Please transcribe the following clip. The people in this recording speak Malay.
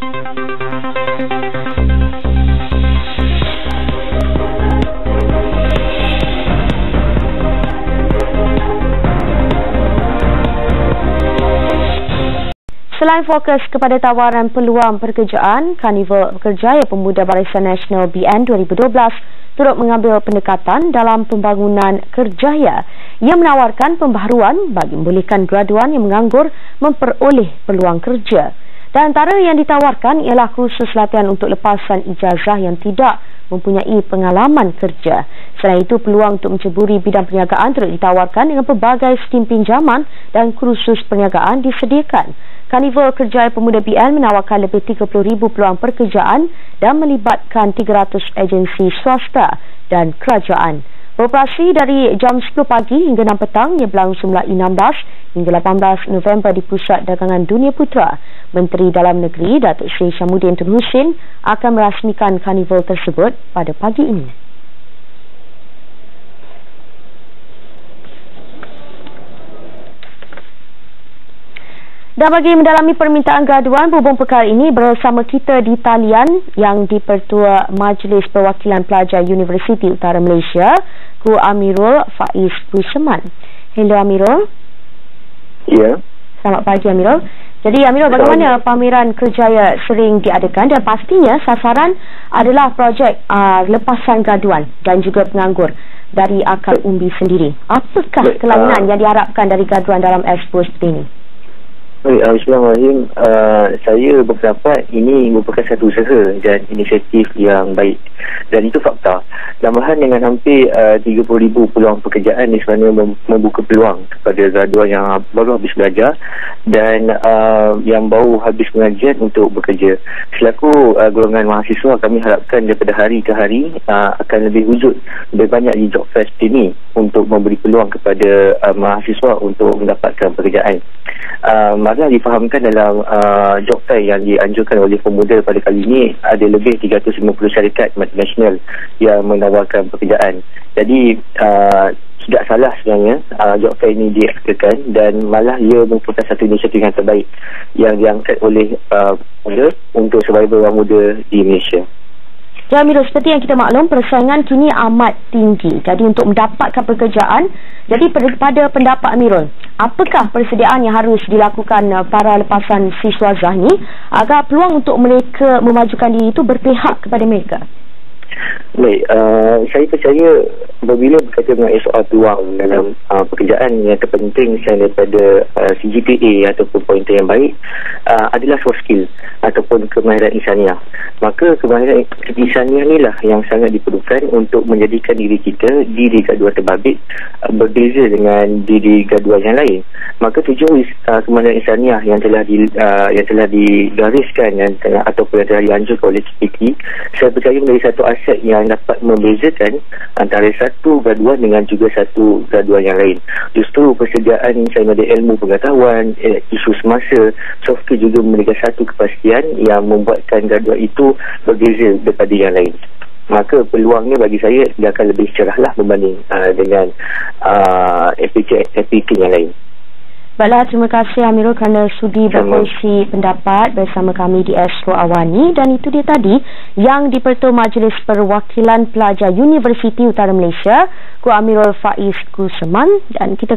Selain fokus kepada tawaran peluang pekerjaan, Karnival Kerjaya Pemuda Barisan Nasional BN 2012 turut mengambil pendekatan dalam pembangunan kerjaya yang menawarkan pembaharuan bagi membolehkan graduan yang menganggur memperoleh peluang kerja. Dan antara yang ditawarkan ialah kursus latihan untuk lepasan ijazah yang tidak mempunyai pengalaman kerja. Selain itu, peluang untuk menceburi bidang perniagaan turut ditawarkan dengan pelbagai skim pinjaman dan kursus perniagaan disediakan. Karnival Kerjaya Pemuda BN menawarkan lebih 30,000 peluang pekerjaan dan melibatkan 300 agensi swasta dan kerajaan. Beroperasi dari jam 10 pagi hingga 6 petang yang berlangsung mulai 16 hingga 18 November di Pusat Dagangan Dunia Putra. Menteri Dalam Negeri Datuk Seri Syamuddin Tun Hussein akan merasmikan karnival tersebut pada pagi ini. Dan bagi mendalami permintaan graduan, berhubung perkara ini bersama kita di talian yang di-Pertua Majlis Perwakilan Pelajar Universiti Utara Malaysia, Guru Amirul Faiz Buseman. Hello Amirul. Ya. Selamat pagi Amirul. Jadi Amirul, bagaimana pameran kerjaya sering diadakan dan pastinya sasaran adalah projek lepasan graduan dan juga penganggur dari akal umbi sendiri. Apakah kelainan yang diharapkan dari graduan dalam expo seperti ini? Bismillahirrahmanirrahim. Saya berpendapat ini merupakan satu usaha dan inisiatif yang baik, dan itu fakta. Tambahan dengan hampir 30,000 peluang pekerjaan ni sebenarnya membuka peluang kepada graduan yang baru habis belajar dan yang baru habis pengajian untuk bekerja. Selaku golongan mahasiswa, kami harapkan daripada hari ke hari akan lebih wujud lebih banyak di job fair ini untuk memberi peluang kepada mahasiswa untuk mendapatkan pekerjaan. Maka difahamkan dalam job fair yang dianjurkan oleh pemuda pada kali ini ada lebih 350 syarikat multinasional yang menawarkan pekerjaan. Jadi tidak salah sebenarnya job fair ini diadakan, dan malah ia merupakan satu inisiatif yang terbaik yang diangkat oleh pemuda untuk survivor orang muda di Malaysia. Ya Amirul, seperti yang kita maklum, persaingan kini amat tinggi. Jadi untuk mendapatkan pekerjaan, jadi pada pendapat Amirul, apakah persediaan yang harus dilakukan para lepasan siswa Zahni agar peluang untuk mereka memajukan diri itu berpihak kepada mereka? Baik, saya percaya apabila berkaitan dengan soal peluang dalam pekerjaan, yang terpenting selain daripada CGPA ataupun pointer yang baik adalah soft skill ataupun kemahiran insaniah. Maka kemahiran insaniah inilah yang sangat diperlukan untuk menjadikan diri kita, diri graduan terbabit, berbeza dengan diri graduan yang lain. Maka tujuan kemahiran insaniah yang telah digariskan ataupun yang telah dianjurkan oleh KPT, saya percaya menjadi satu aset yang dapat membezakan antara satu graduan dengan juga satu graduan yang lain. Justru persediaan sama ada ilmu pengetahuan, isu semasa, soft skill juga memberikan satu kepastian yang membuatkan graduan itu berbeza daripada yang lain. Maka peluangnya bagi saya dia akan lebih cerahlah berbanding dengan APK yang lain. Baiklah, terima kasih Amirul kerana sudi berkongsi pendapat bersama kami di Astro Awani. Dan itu dia tadi yang di-Pertua Majlis Perwakilan Pelajar Universiti Utara Malaysia, Guru Amirul Faiz Buseman, dan kita